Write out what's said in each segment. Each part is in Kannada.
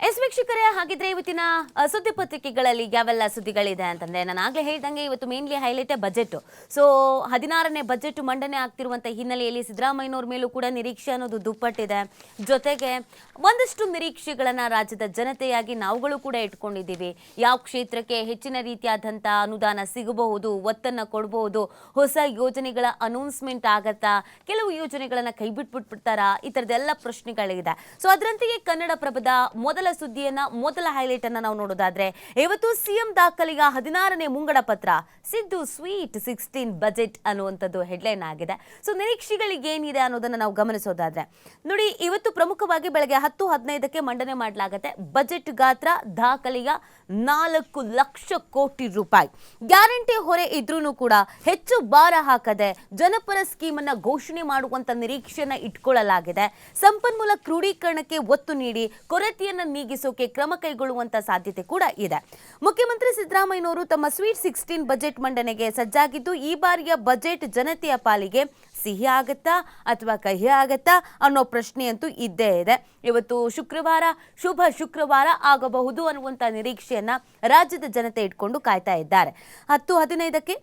ವೀಕ್ಷಕರೇ, ಹಾಗಿದ್ರೆ ಇವತ್ತಿನ ಸುದ್ದಿ ಪತ್ರಿಕೆಗಳಲ್ಲಿ ಯಾವೆಲ್ಲ ಸುದ್ದಿಗಳಿದೆ ಅಂತಂದ್ರೆ, ನಾನು ಆಗ್ಲೇ ಹೇಳ್ದಂಗೆ ಇವತ್ತು ಮೇನ್ಲಿ ಹೈಲೈಟ್ ಬಜೆಟ್. ಸೊ 16ನೇ ಬಜೆಟ್ ಮಂಡನೆ ಆಗ್ತಿರುವಂತ ಹಿನ್ನೆಲೆಯಲ್ಲಿ ಸಿದ್ದರಾಮಯ್ಯನವ್ರ ಮೇಲೂ ಕೂಡ ನಿರೀಕ್ಷೆ ಅನ್ನೋದು ದುಪ್ಪಟ್ಟಿದೆ. ಜೊತೆಗೆ ಒಂದಷ್ಟು ನಿರೀಕ್ಷೆಗಳನ್ನ ರಾಜ್ಯದ ಜನತೆಯಾಗಿ ನಾವುಗಳು ಕೂಡ ಇಟ್ಕೊಂಡಿದ್ದೀವಿ. ಯಾವ ಕ್ಷೇತ್ರಕ್ಕೆ ಹೆಚ್ಚಿನ ರೀತಿಯಾದಂಥ ಅನುದಾನ ಸಿಗಬಹುದು, ಒತ್ತನ್ನ ಕೊಡಬಹುದು, ಹೊಸ ಯೋಜನೆಗಳ ಅನೌನ್ಸ್ಮೆಂಟ್ ಆಗತ್ತಾ, ಕೆಲವು ಯೋಜನೆಗಳನ್ನ ಕೈ ಬಿಟ್ಬಿಟ್ಬಿಡ್ತಾರಾ, ಈ ಥರದ್ದೆಲ್ಲ ಪ್ರಶ್ನೆಗಳಿದೆ. ಸೊ ಅದರಂತೆಯೇ ಕನ್ನಡಪ್ರಭದ ಮೊದಲ ಸುದ್ದಿಯನ್ನ, ಮೊದಲ ಹೈಲೈಟ್ ಅನ್ನ ನಾವು ನೋಡೋದಾದ್ರೆ, ಇವತ್ತು ಸಿಎಂ ದಾಖಲೆಯ 16ನೇ ಮುಂಗಡ ಪತ್ರ, ಸಿದ್ದು ಸ್ವೀಟ್ 16 ಬಜೆಟ್ ಅನ್ನುವಂಥದ್ದು ಹೆಡ್ಲೈನ್ ಆಗಿದೆ. ಸೊ ನಿರೀಕ್ಷೆಗಳಿಗೆ ಏನಿದೆ ಅನ್ನೋದನ್ನ ನಾವು ಗಮನಿಸೋದಾದ್ರೆ ನೋಡಿ, ಇವತ್ತು ಪ್ರಮುಖವಾಗಿ ಬೆಳಗ್ಗೆ 10:15ಕ್ಕೆ ಮಂಡನೆ ಮಾಡಲಾಗುತ್ತೆ. ಬಜೆಟ್ ಗಾತ್ರ ದಾಖಲೆಯ 4 ಲಕ್ಷ ಕೋಟಿ ರೂಪಾಯಿ. ಗ್ಯಾರಂಟಿ ಹೊರೆ ಇದ್ರೂ ಕೂಡ ಹೆಚ್ಚು ಭಾರ ಹಾಕದೆ ಜನಪರ ಸ್ಕೀಮ್ ಅನ್ನ ಘೋಷಣೆ ಮಾಡುವಂತ ನಿರೀಕ್ಷೆಯನ್ನ ಇಟ್ಕೊಳ್ಳಲಾಗಿದೆ. ಸಂಪನ್ಮೂಲ ಕ್ರೋಢೀಕರಣಕ್ಕೆ ಒತ್ತು ನೀಡಿ ಕೊರತೆಯನ್ನ ನೀಗಿಸೋಕೆ ಕ್ರಮ ಕೈಗೊಳ್ಳುವಂತ ಸಾಧ್ಯತೆ ಕೂಡ ಇದೆ. ಮುಖ್ಯಮಂತ್ರಿ ಸಿದ್ದರಾಮಯ್ಯನವರು ತಮ್ಮ ಸ್ವೀಟ್ 16 ಬಜೆಟ್ ಮಂಡನೆಗೆ ಸಜ್ಜಾಗಿದ್ದು, ಈ ಬಾರಿಯ ಬಜೆಟ್ ಜನತೆಯ ಪಾಲಿಗೆ ಸಿಹಿ ಆಗತ್ತಾ ಅಥವಾ ಕಹಿ ಆಗತ್ತಾ ಅನ್ನೋ ಪ್ರಶ್ನೆಯಂತೂ ಇದ್ದೇ ಇದೆ. ಇವತ್ತು ಶುಕ್ರವಾರ, ಶುಭ ಶುಕ್ರವಾರ ಆಗಬಹುದು ಅನ್ನುವಂಥ ನಿರೀಕ್ಷೆಯನ್ನ ರಾಜ್ಯದ ಜನತೆ ಇಟ್ಕೊಂಡು ಕಾಯ್ತಾ ಇದ್ದಾರೆ. 10:15ಕ್ಕೆ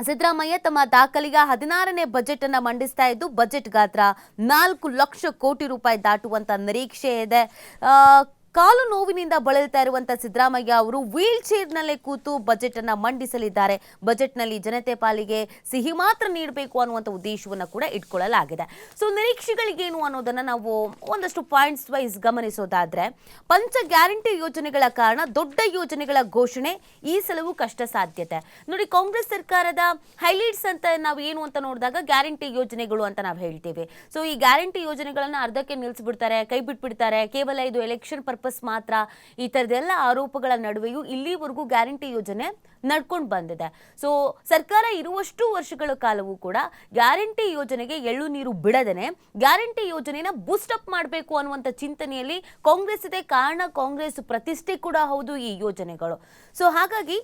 ಸಿದ್ದರಾಮಯ್ಯ ತಮ್ಮ ದಾಖಲೆಯ 16ನೇ ಬಜೆಟ್ ಅನ್ನ ಮಂಡಿಸ್ತಾ ಇದ್ದು, ಬಜೆಟ್ ಗಾತ್ರ 4 ಲಕ್ಷ ಕೋಟಿ ರೂಪಾಯಿ ದಾಟುವಂತ ನಿರೀಕ್ಷೆ ಇದೆ. ಕಾಲು ನೋವಿನಿಂದ ಬಳಲ್ತಾ ಇರುವಂತಹ ಸಿದ್ದರಾಮಯ್ಯ ಅವರು ವೀಲ್ ಚೇರ್ನಲ್ಲೇ ಕೂತು ಬಜೆಟ್ ಅನ್ನ ಮಂಡಿಸಲಿದ್ದಾರೆ. ಬಜೆಟ್ನಲ್ಲಿ ಜನತೆ ಪಾಲಿಗೆ ಸಿಹಿ ಮಾತ್ರ ನೀಡಬೇಕು ಅನ್ನುವಂಥ ಉದ್ದೇಶವನ್ನು ಕೂಡ ಇಟ್ಕೊಳ್ಳಲಾಗಿದೆ. ಸೊ ನಿರೀಕ್ಷೆಗಳಿಗೇನು ಅನ್ನೋದನ್ನ ನಾವು ಒಂದಷ್ಟು ಪಾಯಿಂಟ್ಸ್ ವೈಸ್ ಗಮನಿಸೋದಾದ್ರೆ, ಪಂಚ ಗ್ಯಾರಂಟಿ ಯೋಜನೆಗಳ ಕಾರಣ ದೊಡ್ಡ ಯೋಜನೆಗಳ ಘೋಷಣೆ ಈ ಸಲವೂ ಕಷ್ಟ ಸಾಧ್ಯತೆ. ನೋಡಿ, ಕಾಂಗ್ರೆಸ್ ಸರ್ಕಾರದ ಹೈಲೈಟ್ಸ್ ಅಂತ ನಾವು ಏನು ಅಂತ ನೋಡಿದಾಗ ಗ್ಯಾರಂಟಿ ಯೋಜನೆಗಳು ಅಂತ ನಾವು ಹೇಳ್ತೀವಿ. ಸೊ ಈ ಗ್ಯಾರಂಟಿ ಯೋಜನೆಗಳನ್ನ ಅರ್ಧಕ್ಕೆ ನಿಲ್ಲಿಸ್ಬಿಡ್ತಾರೆ, ಕೈ ಬಿಟ್ಬಿಡ್ತಾರೆ, ಕೇವಲ ಇದು ಎಲೆಕ್ಷನ್ ಪರ್ಪಸ್ ಮಾತ್ರ, ಈ ತರದೆಲ್ಲ ಆರೋಪಗಳ ನಡುವೆಯೂ ಇಲ್ಲಿವರೆಗೂ ಗ್ಯಾರಂಟಿ ಯೋಜನೆ ನಡ್ಕೊಂಡು ಬಂದಿದೆ. ಸೊ ಸರ್ಕಾರ ಇರುವಷ್ಟು ವರ್ಷಗಳ ಕಾಲವೂ ಕೂಡ ಗ್ಯಾರಂಟಿ ಯೋಜನೆಗೆ ಎಳ್ಳು ನೀರು ಬಿಡದೇನೆ ಗ್ಯಾರಂಟಿ ಯೋಜನೆನ ಬೂಸ್ಟ್ ಅಪ್ ಮಾಡಬೇಕು ಅನ್ನುವಂಥ ಚಿಂತನೆಯಲ್ಲಿ ಕಾಂಗ್ರೆಸ್ ಇದೆ. ಕಾರಣ ಕಾಂಗ್ರೆಸ್ ಪ್ರತಿಷ್ಠೆ ಕೂಡ ಹೌದು ಈ ಯೋಜನೆಗಳು. ಸೊ ಹಾಗಾಗಿ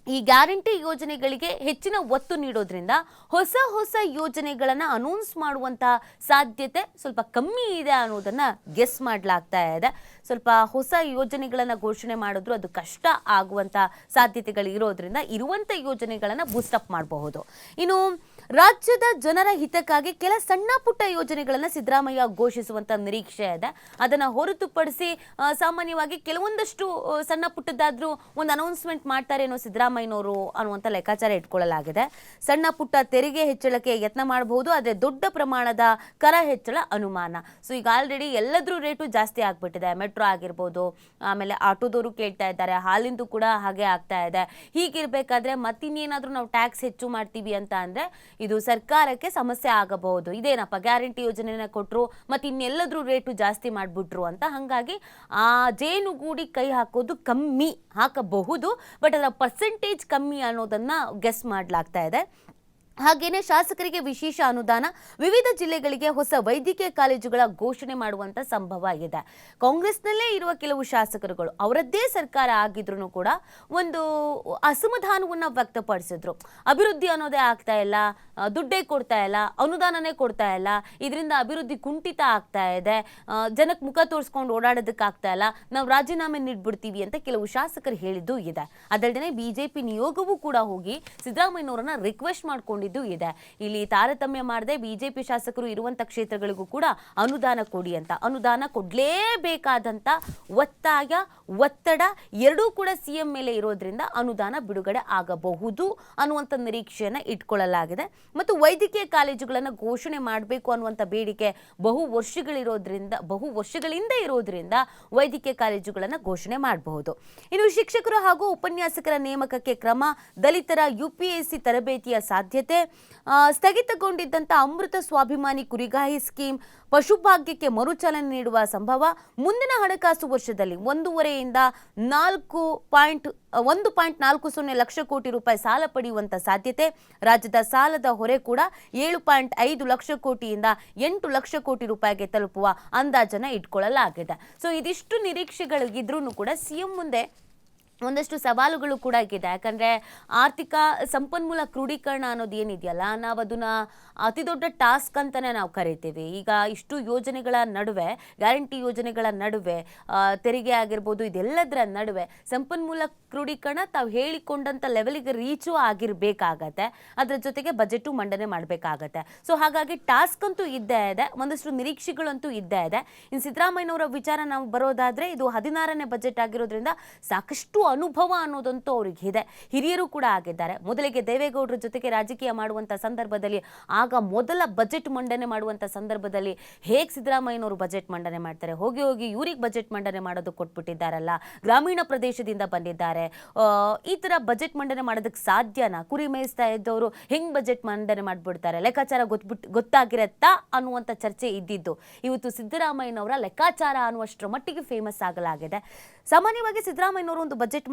ಈ ಗ್ಯಾರಂಟಿ ಯೋಜನೆಗಳಿಗೆ ಹೆಚ್ಚಿನ ಒತ್ತು ನೀಡೋದ್ರಿಂದ ಹೊಸ ಹೊಸ ಯೋಜನೆಗಳನ್ನು ಅನೌನ್ಸ್ ಮಾಡುವಂಥ ಸಾಧ್ಯತೆ ಸ್ವಲ್ಪ ಕಮ್ಮಿ ಇದೆ ಅನ್ನೋದನ್ನ ಗೆಸ್ ಮಾಡಲಾಗ್ತಾ ಇದೆ. ಸ್ವಲ್ಪ ಹೊಸ ಯೋಜನೆಗಳನ್ನು ಘೋಷಣೆ ಮಾಡಿದ್ರು ಅದು ಕಷ್ಟ ಆಗುವಂಥ ಸಾಧ್ಯತೆಗಳು ಇರೋದ್ರಿಂದ ಇರುವಂಥ ಯೋಜನೆಗಳನ್ನು ಬೂಸ್ಟಪ್ ಮಾಡಬಹುದು. ಇನ್ನು ರಾಜ್ಯದ ಜನರ ಹಿತಕ್ಕಾಗಿ ಕೆಲ ಸಣ್ಣ ಪುಟ್ಟ ಯೋಜನೆಗಳನ್ನು ಸಿದ್ದರಾಮಯ್ಯ ಘೋಷಿಸುವಂಥ ನಿರೀಕ್ಷೆ ಇದೆ. ಅದನ್ನು ಹೊರತುಪಡಿಸಿ ಸಾಮಾನ್ಯವಾಗಿ ಕೆಲವೊಂದಷ್ಟು ಸಣ್ಣ ಪುಟ್ಟದಾದ್ರೂ ಒಂದು ಅನೌನ್ಸ್ಮೆಂಟ್ ಮಾಡ್ತಾರೆ ಅನ್ನೋ ಸಿದ್ದರಾಮಯ್ಯನವರು ಅನ್ನುವಂಥ ಲೆಕ್ಕಾಚಾರ ಇಟ್ಕೊಳ್ಳಲಾಗಿದೆ. ಸಣ್ಣ ಪುಟ್ಟ ತೆರಿಗೆ ಹೆಚ್ಚಳಕ್ಕೆ ಯತ್ನ ಮಾಡಬಹುದು, ಆದರೆ ದೊಡ್ಡ ಪ್ರಮಾಣದ ಕರ ಹೆಚ್ಚಳ ಅನುಮಾನ. ಸೊ ಈಗ ಆಲ್ರೆಡಿ ಎಲ್ಲದ್ರೂ ರೇಟು ಜಾಸ್ತಿ ಆಗ್ಬಿಟ್ಟಿದೆ. ಮೆಟ್ರೋ ಆಗಿರ್ಬೋದು, ಆಮೇಲೆ ಆಟೋದವರು ಕೇಳ್ತಾ ಇದ್ದಾರೆ, ಹಾಲಿಂದು ಕೂಡ ಹಾಗೆ ಆಗ್ತಾ ಇದೆ. ಹೀಗಿರ್ಬೇಕಾದ್ರೆ ಮತ್ತಿನ್ನೇನಾದ್ರೂ ನಾವು ಟ್ಯಾಕ್ಸ್ ಹೆಚ್ಚು ಮಾಡ್ತೀವಿ ಅಂತ ಅಂದ್ರೆ ಇದು ಸರ್ಕಾರಕ್ಕೆ ಸಮಸ್ಯೆ ಆಗಬಹುದು. ಇದೇನಪ್ಪ ಗ್ಯಾರಂಟಿ ಯೋಜನೆನ ಕೊಟ್ಟರು ಮತ್ತೆ ಇನ್ನೆಲ್ಲದ್ರೂ ರೇಟು ಜಾಸ್ತಿ ಮಾಡಿಬಿಟ್ರು ಅಂತ. ಹಾಗಾಗಿ ಆ ಜೇನುಗೂಡಿ ಕೈ ಹಾಕೋದು ಕಮ್ಮಿ ಹಾಕಬಹುದು, ಬಟ್ ಅದರ ಪರ್ಸೆಂಟೇಜ್ ಕಮ್ಮಿ ಅನ್ನೋದನ್ನ ಗೆಸ್ ಮಾಡಲಾಗ್ತಾ ಇದೆ. ಹಾಗೇನೆ ಶಾಸಕರಿಗೆ ವಿಶೇಷ ಅನುದಾನ, ವಿವಿಧ ಜಿಲ್ಲೆಗಳಿಗೆ ಹೊಸ ವೈದ್ಯಕೀಯ ಕಾಲೇಜುಗಳ ಘೋಷಣೆ ಮಾಡುವಂತ ಸಂಭವ ಇದೆ. ಕಾಂಗ್ರೆಸ್ನಲ್ಲೇ ಇರುವ ಕೆಲವು ಶಾಸಕರುಗಳು ಅವರದ್ದೇ ಸರ್ಕಾರ ಆಗಿದ್ರು ಕೂಡ ಒಂದು ಅಸಮಾಧಾನವನ್ನ ವ್ಯಕ್ತಪಡಿಸಿದ್ರು. ಅಭಿವೃದ್ಧಿ ಅನ್ನೋದೇ ಆಗ್ತಾ ಇಲ್ಲ, ದುಡ್ಡೇ ಕೊಡ್ತಾ ಇಲ್ಲ, ಅನುದಾನನೇ ಕೊಡ್ತಾ ಇಲ್ಲ, ಇದರಿಂದ ಅಭಿವೃದ್ಧಿ ಕುಂಠಿತ ಆಗ್ತಾ ಇದೆ, ಜನಕ್ಕೆ ಮುಖ ತೋರಿಸ್ಕೊಂಡು ಓಡಾಡೋದಕ್ಕಾಗ್ತಾ ಇಲ್ಲ, ನಾವು ರಾಜೀನಾಮೆ ನೀಡ್ಬಿಡ್ತೀವಿ ಅಂತ ಕೆಲವು ಶಾಸಕರು ಹೇಳಿದ್ದು ಇದೆ. ಅದಲ್ಲದೆ ಬಿಜೆಪಿ ನಿಯೋಗವೂ ಕೂಡ ಹೋಗಿ ಸಿದ್ದರಾಮಯ್ಯನವರನ್ನ ರಿಕ್ವೆಸ್ಟ್ ಮಾಡ್ಕೊಂಡು ಇದೆ. ಇಲ್ಲಿ ತಾರತಮ್ಯ ಮಾಡದೆ ಬಿಜೆಪಿ ಶಾಸಕರು ಇರುವಂತ ಕ್ಷೇತ್ರಗಳಿಗೂ ಕೂಡ ಅನುದಾನ ಕೊಡಿ ಅಂತ. ಅನುದಾನ ಕೊಡ್ಲೇಬೇಕಾದಂತ ಒತ್ತಾಯ, ಒತ್ತಡ ಎರಡೂ ಕೂಡ ಸಿಎಂ ಮೇಲೆ ಇರೋದ್ರಿಂದ ಅನುದಾನ ಬಿಡುಗಡೆ ಆಗಬಹುದು ಅನ್ನುವಂಥ ನಿರೀಕ್ಷೆಯನ್ನ ಇಟ್ಕೊಳ್ಳಲಾಗಿದೆ. ಮತ್ತು ವೈದ್ಯಕೀಯ ಕಾಲೇಜುಗಳನ್ನು ಘೋಷಣೆ ಮಾಡಬೇಕು ಅನ್ನುವಂಥ ಬೇಡಿಕೆ ಬಹು ವರ್ಷಗಳಿಂದ ಇರೋದ್ರಿಂದ ವೈದ್ಯಕೀಯ ಕಾಲೇಜುಗಳನ್ನು ಘೋಷಣೆ ಮಾಡಬಹುದು. ಇನ್ನು ಶಿಕ್ಷಕರು ಹಾಗೂ ಉಪನ್ಯಾಸಕರ ನೇಮಕಕ್ಕೆ ಕ್ರಮ, ದಲಿತರ UPSC ತರಬೇತಿಯ ಸಾಧ್ಯತೆ, ಸ್ಥಗಿತಗೊಂಡಿದ್ದಂಥ ಅಮೃತ ಸ್ವಾಭಿಮಾನಿ ಕುರಿಗಾಹಿ ಸ್ಕೀಮ್ ಪಶುಭಾಗ್ಯಕ್ಕೆ ಮರುಚಾಲನೆ ನೀಡುವ ಸಂಭವ, ಮುಂದಿನ ಹಣಕಾಸು ವರ್ಷದಲ್ಲಿ 1.5ರಿಂದ 1.40 ಲಕ್ಷ ಕೋಟಿ ರೂಪಾಯಿ ಸಾಲ ಪಡೆಯುವಂತ ಸಾಧ್ಯತೆ, ರಾಜ್ಯದ ಸಾಲದ ಹೊರೆ ಕೂಡ 7.5 ಲಕ್ಷ ಕೋಟಿಯಿಂದ 8 ಲಕ್ಷ ಕೋಟಿ ರೂಪಾಯಿಗೆ ತಲುಪುವ ಅಂದಾಜನ್ನ ಇಟ್ಕೊಳ್ಳಲಾಗಿದೆ. ಸೊ ಇದಿಷ್ಟು ನಿರೀಕ್ಷೆಗಳಿದ್ರೂ ಕೂಡ ಸಿಎಂ ಮುಂದೆ ಒಂದಷ್ಟು ಸವಾಲುಗಳು ಕೂಡ ಇದೆ. ಯಾಕಂದರೆ ಆರ್ಥಿಕ ಸಂಪನ್ಮೂಲ ಕ್ರೋಢೀಕರಣ ಅನ್ನೋದು ಏನಿದೆಯಲ್ಲ, ನಾವು ಅದನ್ನು ಅತಿ ದೊಡ್ಡ ಟಾಸ್ಕ್ ಅಂತಲೇ ನಾವು ಕರಿತೀವಿ. ಈಗ ಇಷ್ಟು ಯೋಜನೆಗಳ ನಡುವೆ, ಗ್ಯಾರಂಟಿ ಯೋಜನೆಗಳ ನಡುವೆ, ತೆರಿಗೆ ಆಗಿರ್ಬೋದು, ಇದೆಲ್ಲದರ ನಡುವೆ ಸಂಪನ್ಮೂಲ ಕ್ರೋಢೀಕರಣ ತಾವು ಹೇಳಿಕೊಂಡಂಥ ಲೆವೆಲಿಗೆ ರೀಚು ಆಗಿರಬೇಕಾಗತ್ತೆ. ಅದರ ಜೊತೆಗೆ ಬಜೆಟು ಮಂಡನೆ ಮಾಡಬೇಕಾಗತ್ತೆ. ಸೊ ಹಾಗಾಗಿ ಟಾಸ್ಕ್ ಅಂತೂ ಇದ್ದೇ ಇದೆ, ಒಂದಷ್ಟು ನಿರೀಕ್ಷೆಗಳಂತೂ ಇದ್ದೇ ಇದೆ. ಇನ್ನು ಸಿದ್ದರಾಮಯ್ಯನವರ ವಿಚಾರ ನಾವು ಬರೋದಾದರೆ, ಇದು 16ನೇ ಬಜೆಟ್ ಆಗಿರೋದ್ರಿಂದ ಸಾಕಷ್ಟು ಅನುಭವ ಅನ್ನೋದಂತೂ ಅವ್ರಿಗೆ ಇದೆ. ಹಿರಿಯರು ಕೂಡ ಆಗಿದ್ದಾರೆ. ಮೊದಲಿಗೆ ದೇವೇಗೌಡರ ಜೊತೆಗೆ ರಾಜಕೀಯ ಮಾಡುವಂಥ ಸಂದರ್ಭದಲ್ಲಿ, ಆಗ ಮೊದಲ ಬಜೆಟ್ ಮಂಡನೆ ಮಾಡುವಂಥ ಸಂದರ್ಭದಲ್ಲಿ ಹೇಗೆ ಸಿದ್ದರಾಮಯ್ಯನವರು ಬಜೆಟ್ ಮಂಡನೆ ಮಾಡ್ತಾರೆ, ಹೋಗಿ ಹೋಗಿ ಇವ್ರಿಗೆ ಬಜೆಟ್ ಮಂಡನೆ ಮಾಡೋದು ಕೊಟ್ಬಿಟ್ಟಿದ್ದಾರಲ್ಲ, ಗ್ರಾಮೀಣ ಪ್ರದೇಶದಿಂದ ಬಂದಿದ್ದಾರೆ, ಈ ಥರ ಬಜೆಟ್ ಮಂಡನೆ ಮಾಡೋದಕ್ಕೆ ಸಾಧ್ಯನಾ, ಕುರಿ ಮೇಯಿಸ್ತಾ ಇದ್ದವರು ಹೆಂಗೆ ಬಜೆಟ್ ಮಂಡನೆ ಮಾಡಿಬಿಡ್ತಾರೆ, ಲೆಕ್ಕಾಚಾರ ಗೊತ್ತಾಗಿರತ್ತಾ ಅನ್ನುವಂಥ ಚರ್ಚೆ ಇದ್ದಿದ್ದು. ಇವತ್ತು ಸಿದ್ದರಾಮಯ್ಯನವರ ಲೆಕ್ಕಾಚಾರ ಅನ್ನುವಷ್ಟರ ಮಟ್ಟಿಗೆ ಫೇಮಸ್ ಆಗಲಾಗಿದೆ. ಸಾಮಾನ್ಯವಾಗಿ ಸಿದ್ದರಾಮಯ್ಯನವರು ಒಂದು ಬಜೆಟ್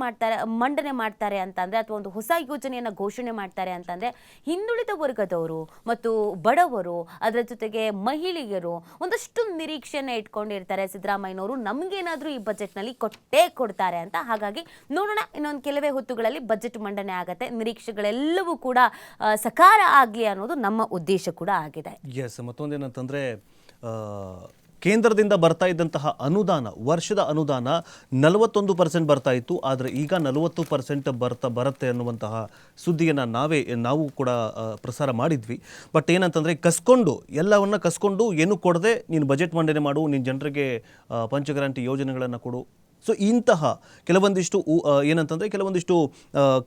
ಮಂಡನೆ ಮಾಡ್ತಾರೆ ಅಂತಂದ್ರೆ, ಅಥವಾ ಒಂದು ಹೊಸ ಯೋಜನೆಯನ್ನು ಘೋಷಣೆ ಮಾಡ್ತಾರೆ ಅಂತಂದ್ರೆ, ಹಿಂದುಳಿದ ವರ್ಗದವರು ಮತ್ತು ಬಡವರು, ಅದರ ಜೊತೆಗೆ ಮಹಿಳೆಯರು ಒಂದಷ್ಟು ನಿರೀಕ್ಷೆಯನ್ನು ಇಟ್ಕೊಂಡಿರ್ತಾರೆ. ಸಿದ್ದರಾಮಯ್ಯನವರು ನಮಗೇನಾದರೂ ಈ ಬಜೆಟ್ನಲ್ಲಿ ಕೊಟ್ಟೇ ಕೊಡ್ತಾರೆ ಅಂತ. ಹಾಗಾಗಿ ನೋಡೋಣ, ಇನ್ನೊಂದು ಕೆಲವೇ ಹೊತ್ತುಗಳಲ್ಲಿ ಬಜೆಟ್ ಮಂಡನೆ ಆಗತ್ತೆ. ನಿರೀಕ್ಷೆಗಳೆಲ್ಲವೂ ಕೂಡ ಸಕಾರ ಆಗಲಿ ಅನ್ನೋದು ನಮ್ಮ ಉದ್ದೇಶ ಕೂಡ ಆಗಿದೆ. ಎಸ್, ಮತ್ತೊಂದೇನಂತಂದರೆ ಕೇಂದ್ರದಿಂದ ಬರ್ತಾ ಇದ್ದಂತಹ ಅನುದಾನ, ವರ್ಷದ ಅನುದಾನ 41% ಬರ್ತಾ ಇತ್ತು. ಆದರೆ ಈಗ 40% ಬರುತ್ತೆ ಅನ್ನುವಂತಹ ಸುದ್ದಿಯನ್ನು ನಾವು ಕೂಡ ಪ್ರಸಾರ ಮಾಡಿದ್ವಿ. ಬಟ್ ಏನಂತಂದರೆ, ಎಲ್ಲವನ್ನ ಕಸ್ಕೊಂಡು ಏನು ಕೊಡದೆ ನೀನು ಬಜೆಟ್ ಮಂಡನೆ ಮಾಡು, ನಿನ್ನ ಜನರಿಗೆ ಪಂಚಗ್ಯಾರಂಟಿ ಯೋಜನೆಗಳನ್ನು ಕೊಡು. ಸೊ ಇಂತಹ ಕೆಲವೊಂದಿಷ್ಟು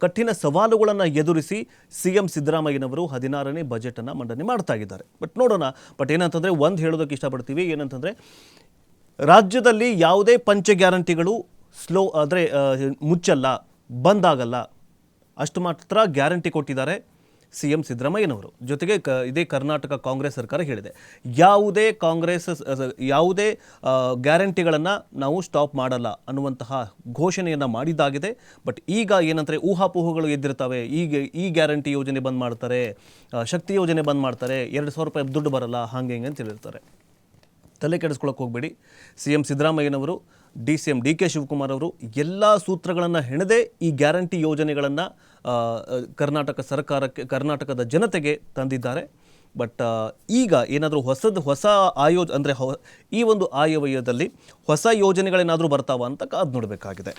ಕಠಿಣ ಸವಾಲುಗಳನ್ನು ಎದುರಿಸಿ CM ಸಿದ್ದರಾಮಯ್ಯನವರು 16ನೇ ಬಜೆಟನ್ನು ಮಂಡನೆ ಮಾಡ್ತಾ ಇದ್ದಾರೆ. ಬಟ್ ಏನಂತಂದರೆ, ಒಂದು ಹೇಳೋದಕ್ಕೆ ಇಷ್ಟಪಡ್ತೀವಿ. ಏನಂತಂದರೆ, ರಾಜ್ಯದಲ್ಲಿ ಯಾವುದೇ ಪಂಚ ಗ್ಯಾರಂಟಿಗಳು ಮುಚ್ಚಲ್ಲ, ಬಂದಾಗಲ್ಲ, ಅಷ್ಟು ಮಾತ್ರ ಗ್ಯಾರಂಟಿ ಕೊಟ್ಟಿದ್ದಾರೆ CM ಸಿದ್ದರಾಮಯ್ಯನವರು. ಜೊತೆಗೆ ಇದೇ ಕರ್ನಾಟಕ ಕಾಂಗ್ರೆಸ್ ಸರ್ಕಾರ ಹೇಳಿದೆ, ಯಾವುದೇ ಗ್ಯಾರಂಟಿಗಳನ್ನು ನಾವು ಸ್ಟಾಪ್ ಮಾಡಲ್ಲ ಅನ್ನುವಂತಹ ಘೋಷಣೆಯನ್ನು ಮಾಡಿದ್ದಾಗಿದೆ. ಬಟ್ ಈಗ ಏನಂದರೆ, ಊಹಾಪೋಹಗಳು ಎದ್ದಿರ್ತವೆ. ಈ ಗ್ಯಾರಂಟಿ ಯೋಜನೆ ಬಂದ್ ಮಾಡ್ತಾರೆ, ಶಕ್ತಿ ಯೋಜನೆ ಬಂದ್ ಮಾಡ್ತಾರೆ, 2,000 ರೂಪಾಯಿ ದುಡ್ಡು ಬರಲ್ಲ, ಹಾಗೆ ಹಿಂಗೆ ಅಂತ ಹೇಳಿರ್ತಾರೆ. ತಲೆ ಕೆಡಿಸ್ಕೊಳ್ಳೋಕೆ ಹೋಗಬೇಡಿ. CM ಸಿದ್ದರಾಮಯ್ಯನವರು, CM DK ಶಿವಕುಮಾರ್ ಅವರು ಎಲ್ಲ ಸೂತ್ರಗಳನ್ನು ಹೆಣೆದೇ ಈ ಗ್ಯಾರಂಟಿ ಯೋಜನೆಗಳನ್ನು ಕರ್ನಾಟಕದ ಜನತೆಗೆ ತಂದಿದ್ದಾರೆ. ಬಟ್ ಈಗ ಏನಾದರೂ ಈ ಒಂದು ಆಯವ್ಯಯದಲ್ಲಿ ಹೊಸ ಯೋಜನೆಗಳೇನಾದರೂ ಬರ್ತಾವ ಅಂತ ಕಾದು ನೋಡಬೇಕಾಗಿದೆ.